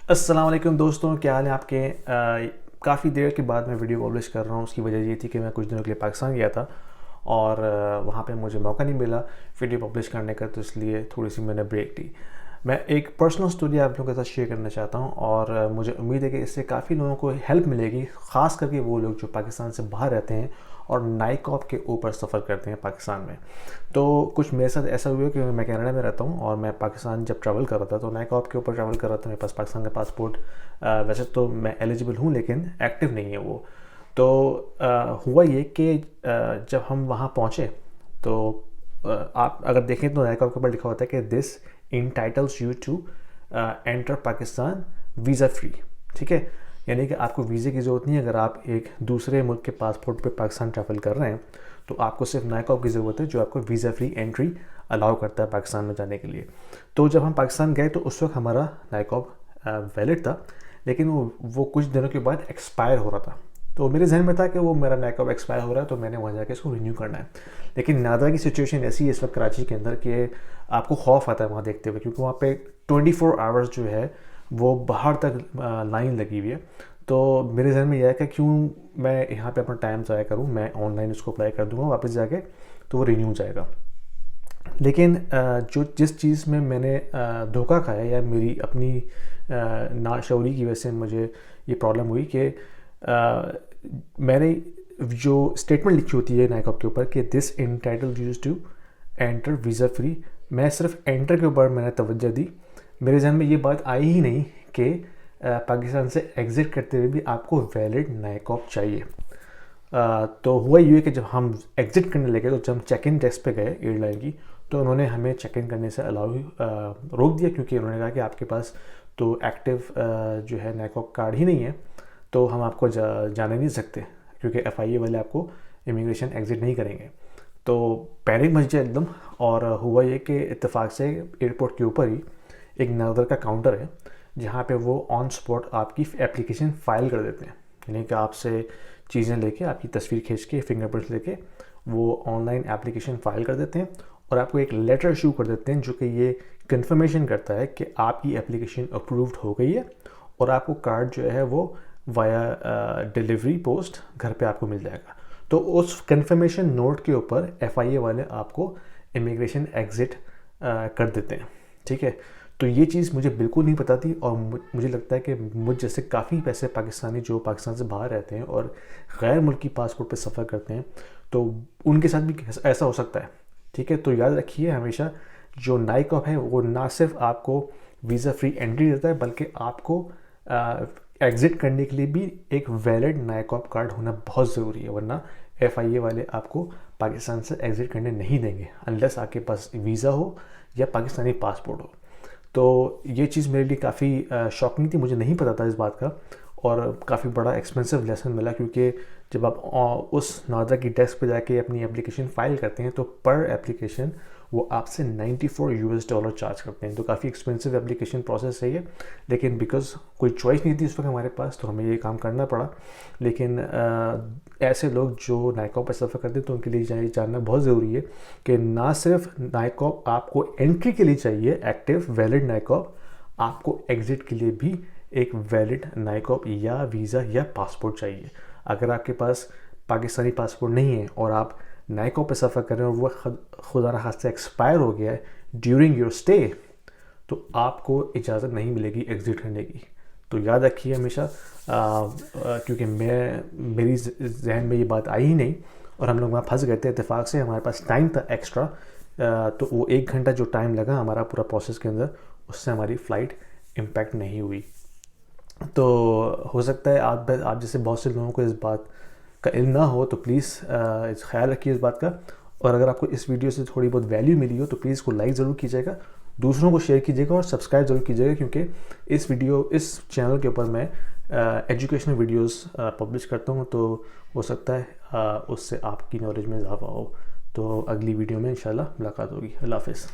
السلام علیکم دوستوں، کیا حال ہے آپ کے؟ کافی دیر کے بعد میں ویڈیو پبلش کر رہا ہوں. اس کی وجہ یہ تھی کہ میں کچھ دنوں کے لیے پاکستان گیا تھا اور وہاں پہ مجھے موقع نہیں ملا ویڈیو پبلش کرنے کا، تو اس لیے تھوڑی سی میں نے بریک لی. میں ایک پرسنل سٹوری آپ لوگوں کے ساتھ شیئر کرنا چاہتا ہوں اور مجھے امید ہے کہ اس سے کافی لوگوں کو ہیلپ ملے گی، خاص کر کے وہ لوگ جو پاکستان سے باہر رہتے ہیں اور نائکاپ کے اوپر سفر کرتے ہیں پاکستان میں. تو کچھ میرے ساتھ ایسا ہوا کہ میں کینیڈا میں رہتا ہوں اور میں پاکستان جب ٹریول کر رہا تھا تو نائکاپ کے اوپر ٹریول کر رہا تھا. میرے پاس پاکستان کا پاسپورٹ ویسے تو میں ایلیجبل ہوں لیکن ایکٹیو نہیں ہے وہ. تو ہوا یہ کہ جب ہم وہاں پہنچے تو آپ اگر دیکھیں تو نائکاپ کے اوپر لکھا ہوتا ہے کہ this entitles you to enter Pakistan visa free. ٹھیک ہے، یعنی کہ آپ کو ویزے کی ضرورت نہیں ہے. اگر آپ ایک دوسرے ملک کے پاسپورٹ پہ پاکستان ٹریول کر رہے ہیں تو آپ کو صرف نائکاپ کی ضرورت ہے جو آپ کو ویزا فری انٹری الاؤ کرتا ہے پاکستان میں جانے کے لیے. تو جب ہم پاکستان گئے تو اس وقت ہمارا نائکاپ ویلڈ تھا، لیکن وہ کچھ دنوں کے بعد ایکسپائر ہو رہا تھا. تو میرے ذہن میں تھا کہ وہ میرا نائکاپ ایکسپائر ہو رہا ہے تو میں نے وہاں جا کے اس کو رینیو کرنا ہے. لیکن نادرا کی سچویشن ایسی ہے اس وقت کراچی کے اندر کہ آپ کو خوف آتا ہے وہاں دیکھتے ہوئے، کیونکہ وہاں پہ 24 آورس جو ہے وہ باہر تک لائن لگی ہوئی ہے. تو میرے ذہن میں یہ ہے کہ کیوں میں یہاں پہ اپنا ٹائم ضائع کروں، میں آن لائن اس کو اپلائی کر دوں گا واپس جا کے تو وہ رینیو ہو جائے گا. لیکن جس چیز میں نے دھوکہ کھایا یا میری اپنی ناشعوری کی وجہ سے مجھے یہ پرابلم ہوئی کہ میں نے جو اسٹیٹمنٹ لکھی ہوتی ہے نائکاپ کے اوپر کہ this entitle use to enter visa free, میں صرف انٹر کے اوپر میں نے توجہ دی. میرے ذہن میں یہ بات آئی ہی نہیں کہ پاکستان سے ایگزٹ کرتے ہوئے بھی آپ کو ویلڈ نائکاپ چاہیے. تو ہوا یہ کہ جب ہم ایگزٹ کرنے لگے تو جب ہم چیک ان ڈیسک پہ گئے ایئر لائن کی تو انہوں نے ہمیں چیک ان کرنے سے روک دیا، کیونکہ انہوں نے کہا کہ آپ کے پاس تو ایکٹیو جو ہے نائکاپ کارڈ ہی نہیں ہے تو ہم آپ کو جانے نہیں سکتے، کیونکہ ایف آئی اے والے آپ کو امیگریشن ایگزٹ نہیں کریں گے. تو پینک مچ گیا ایک دم. اور ہوا یہ کہ اتفاق سے ایئرپورٹ کے اوپر ہی ایک نادر کا کاؤنٹر ہے جہاں پہ وہ آن اسپاٹ آپ کی اپلیکیشن فائل کر دیتے ہیں. یعنی کہ آپ سے چیزیں لے کے، آپ کی تصویر کھینچ کے، فنگر پرنٹس لے کے وہ آن لائن اپلیکیشن فائل کر دیتے ہیں اور آپ کو ایک لیٹر ایشو کر دیتے ہیں جو کہ یہ کنفرمیشن کرتا ہے کہ آپ کی اپلیکیشن اپرووڈ ہو گئی ہے اور آپ کو کارڈ جو ہے وہ وایا ڈیلیوری پوسٹ گھر پہ آپ کو مل جائے گا. تو اس کنفرمیشن نوٹ کے اوپر ایف آئی اے والے آپ کو امیگریشن ایگزٹ کر دیتے ہیں. ٹھیک ہے، تو یہ چیز مجھے بالکل نہیں پتہ تھی اور مجھے لگتا ہے کہ مجھ جیسے کافی پیسے پاکستانی جو پاکستان سے باہر رہتے ہیں اور غیر ملکی پاسپورٹ پہ سفر کرتے ہیں تو ان کے ساتھ بھی ایسا ہو سکتا ہے. ٹھیک ہے، تو یاد رکھیے ہمیشہ جو نائکاپ ہے وہ نہ صرف آپ کو ویزا فری انٹری دیتا ہے بلکہ آپ کو ایگزٹ کرنے کے لیے بھی ایک ویلڈ نائکاپ کارڈ ہونا بہت ضروری ہے، ورنہ ایف آئی اے والے آپ کو پاکستان سے ایگزٹ کرنے نہیں دیں گے انلیس آپ کے پاس ویزا ہو یا پاکستانی پاسپورٹ ہو. تو یہ چیز میرے لیے کافی شاکنگ تھی، مجھے نہیں پتا تھا اس بات کا اور کافی بڑا ایکسپینسو لیسن ملا، کیونکہ جب آپ اس نادرا کی ڈیسک پہ جا کے اپنی اپلیکیشن فائل کرتے ہیں تو پر اپلیکیشن وہ آپ سے $94 چارج کرتے ہیں. تو کافی ایکسپینسو اپلیکیشن پروسیس ہے یہ، لیکن بیکاز کوئی چوائس نہیں تھی اس وقت ہمارے پاس تو ہمیں یہ کام کرنا پڑا. لیکن ایسے لوگ جو نائکاپ پہ سفر کرتے ہیں تو ان کے لیے جاننا بہت ضروری ہے کہ نہ صرف نائکاپ آپ کو انٹری کے لیے چاہیے ایکٹیو ویلڈ نائکاپ، آپ کو ایگزٹ کے لیے بھی ایک ویلڈ نائکاپ یا ویزا یا پاسپورٹ چاہیے. اگر آپ کے پاس پاکستانی پاسپورٹ نہیں ہے اور آپ نائکاپ پہ سفر کر رہے ہیں اور وہ خدا نخواستہ ایکسپائر ہو گیا ہے ڈیورنگ یور اسٹے تو آپ کو اجازت نہیں ملے گی ایگزٹ کرنے کی. تو یاد رکھیے ہمیشہ، کیونکہ میری ذہن میں یہ بات آئی ہی نہیں اور ہم لوگ وہاں پھنس گئے تھے. اتفاق سے ہمارے پاس ٹائم تھا ایکسٹرا، تو وہ 1 گھنٹہ جو ٹائم لگا ہمارا پورا پروسیس کے اندر اس سے ہماری فلائٹ امپیکٹ نہیں ہوئی. تو ہو سکتا ہے آپ جیسے بہت سے لوگوں کو اس بات کا علم نہ ہو تو پلیز خیال رکھیے اس بات کا. اور اگر آپ کو اس ویڈیو سے تھوڑی بہت ویلیو ملی ہو تو پلیز اس کو لائک ضرور کیجیے گا، دوسروں کو شیئر کیجیے گا اور سبسکرائب ضرور کیجیے گا، کیونکہ اس چینل کے اوپر میں ایجوکیشنل ویڈیوز پبلش کرتا ہوں تو ہو سکتا ہے اس سے آپ کی نالج میں اضافہ ہو. تو اگلی ویڈیو میں انشاءاللہ ملاقات ہوگی. اللہ حافظ.